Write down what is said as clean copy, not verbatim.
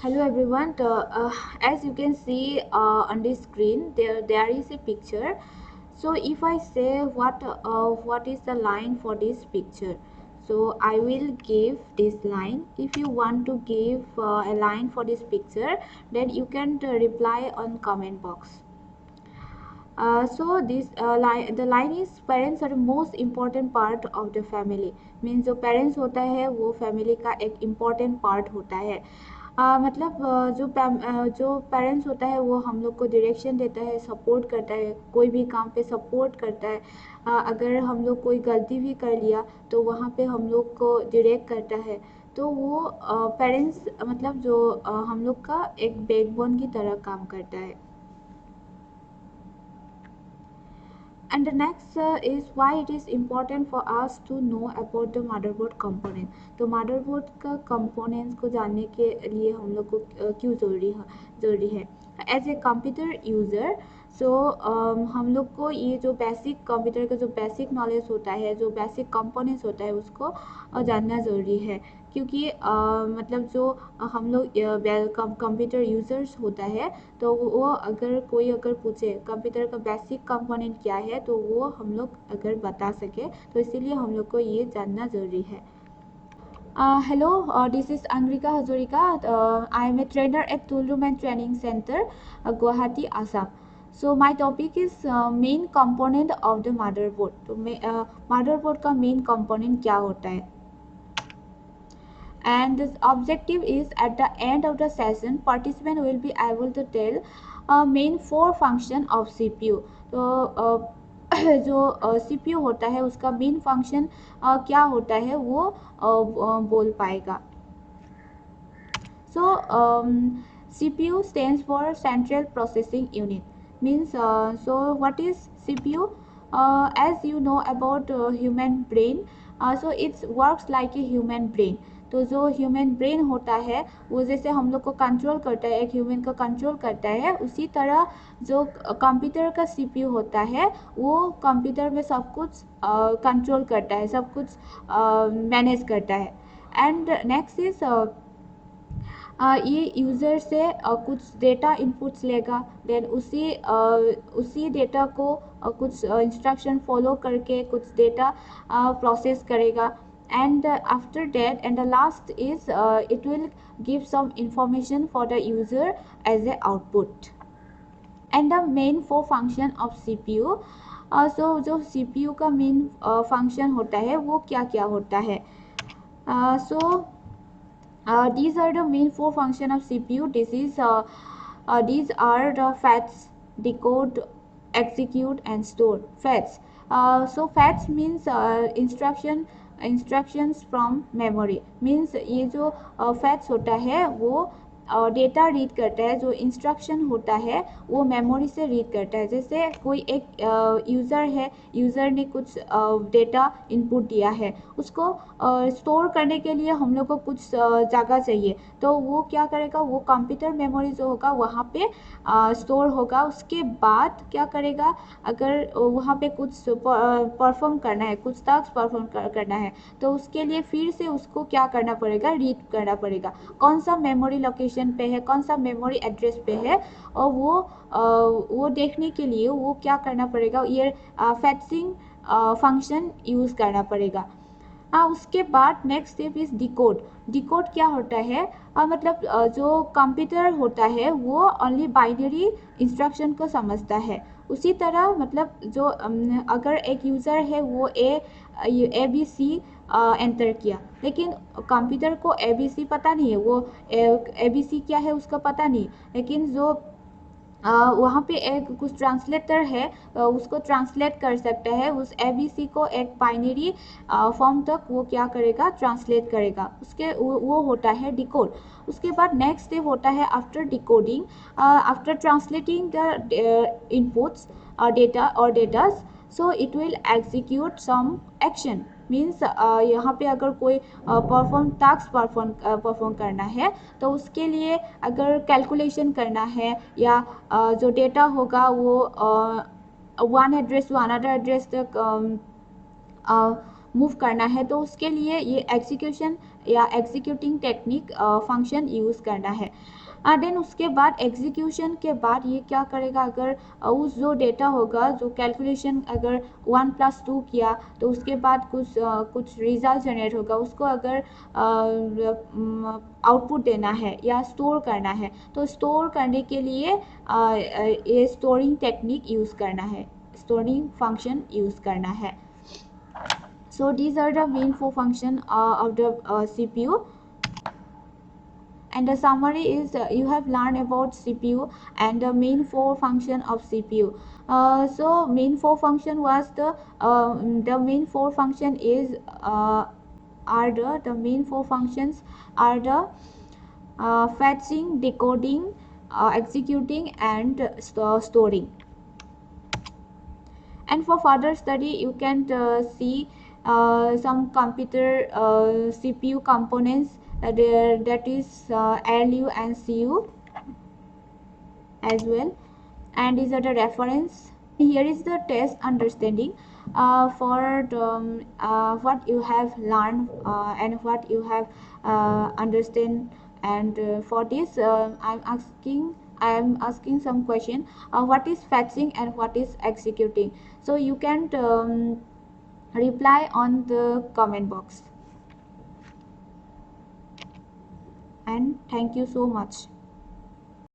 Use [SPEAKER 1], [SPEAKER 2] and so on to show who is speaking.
[SPEAKER 1] Hello everyone. As you can see on the screen, there is a picture. So if I say what is the line for this picture, so I will give this line. If you want to give a line for this picture, then you can reply on comment box. The line is parents are the most important part of the family. Means जो parents होता है वो family का एक important part होता है। जो parents होता है वो हम लोग को डायरेक्शन देता है, सपोर्ट करता है, कोई भी काम पे सपोर्ट करता है। अगर हम लोग कोई गलती भी कर लिया तो वहाँ पे हम लोग को डायरेक्ट करता है। तो वो पेरेंट्स हम लोग का एक बैकबोन की तरह काम करता है। And the next is why it is important for us to know about the motherboard component. तो motherboard का components को जानने के लिए हम लोग को क्यों ज़रूरी है एज ए कंप्यूटर यूज़र। सो हम लोग को ये जो बेसिक कंप्यूटर का जो बेसिक नॉलेज होता है, जो बेसिक कंपोनेंट्स होता है उसको जानना ज़रूरी है। क्योंकि जो हम लोग कंप्यूटर यूज़र्स होता है तो वो अगर पूछे कंप्यूटर का बेसिक कंपोनेंट क्या है तो वो हम लोग अगर बता सके तो इसीलिए हम लोग को ये जानना ज़रूरी है। Hello, this is Angrika Hazurika. I am a trainer at Toolroom and Training Center, Guwahati, Assam. So my topic is main component of the motherboard. तो motherboard का main component क्या होता है? And the objective is at the end of the session participant will be able to tell main four function of CPU. तो जो CPU होता है उसका मेन फंक्शन क्या होता है वो बोल पाएगा। So CPU stands for Central Processing Unit. Means so what is CPU? As you know about human brain, so it works like a human brain. तो जो ह्यूमन ब्रेन होता है वो जैसे हम लोग को कंट्रोल करता है, एक ह्यूमन को कंट्रोल करता है, उसी तरह जो कंप्यूटर का सीपीयू होता है वो कंप्यूटर में सब कुछ कंट्रोल करता है, सब कुछ मैनेज करता है। एंड नेक्स्ट इज ये यूज़र से कुछ डेटा इनपुट्स लेगा, देन उसी डेटा को कुछ इंस्ट्रक्शन फॉलो करके कुछ डेटा प्रोसेस करेगा। And after that, and the last is it will give some information for the user as a output. And the main four function of CPU, so जो CPU का main function होता है वो क्या क्या होता है? These are the main four function of CPU. These are the fetch, decode, execute and store. Fetch. So fetch means instructions from memory. Means ये जो fetch होता है वो डेटा रीड करता है, जो इंस्ट्रक्शन होता है वो मेमोरी से रीड करता है। जैसे कोई एक यूज़र है, यूज़र ने कुछ डेटा इनपुट दिया है, उसको स्टोर करने के लिए हम लोग को कुछ जगह चाहिए, तो वो क्या करेगा, वो कंप्यूटर मेमोरी जो होगा वहाँ पे स्टोर होगा। उसके बाद क्या करेगा, अगर वहाँ पे कुछ परफॉर्म करना है, कुछ टास्क परफॉर्म करना है तो उसके लिए फिर से उसको क्या करना पड़ेगा, रीड करना पड़ेगा कौन सा मेमोरी लोकेशन पे है, कौन सा मेमोरी एड्रेस पे है, और वो देखने के लिए वो क्या करना पड़ेगा, ये फेचिंग फंक्शन यूज़ करना पड़ेगा। उसके बाद next step is decode. Decode क्या होता है, जो कंप्यूटर होता है वो ओनली बाइनरी इंस्ट्रक्शन को समझता है। उसी तरह जो अगर एक यूज़र है वो ए बी सी एंटर किया, लेकिन कंप्यूटर को ए बी सी पता नहीं है, वो ए बी सी क्या है उसका पता नहीं, लेकिन जो वहाँ पे एक कुछ ट्रांसलेटर है उसको ट्रांसलेट कर सकता है, उस एबीसी को एक बाइनरी फॉर्म तक वो क्या करेगा, ट्रांसलेट करेगा, उसके वो होता है डिकोड। उसके बाद नेक्स्ट स्टेप होता है after decoding, after translating the inputs data और datas, so it will execute some action. Means यहाँ पे अगर कोई टास्क परफॉर्म करना है तो उसके लिए अगर कैलकुलेशन करना है या जो डेटा होगा वो one address to another address तक मूव करना है, तो उसके लिए ये एग्जीक्यूशन या एग्जीक्यूटिंग टेक्निक फंक्शन यूज़ करना है। देन उसके बाद एग्जीक्यूशन के बाद ये क्या करेगा, अगर उस जो डेटा होगा, जो कैलकुलेशन अगर 1+2 किया तो उसके बाद कुछ रिजल्ट जनरेट होगा, उसको अगर आउटपुट देना है या स्टोर करना है तो स्टोर करने के लिए ये स्टोरिंग टेक्निक यूज़ करना है, स्टोरिंग फंक्शन यूज़ करना है। So these are the main four function of the CPU. And the summary is you have learned about CPU and the main four function of CPU. So main four function was the main four function is are the main four functions are the fetching, decoding, executing, and storing. And for further study you can see some computer CPU components that is ALU and CU as well, and these are the reference. Here is the test understanding for what you have learned and what you have understand, and for this I am asking some question, what is fetching and what is executing. So you can reply on the comment box, and thank you so much.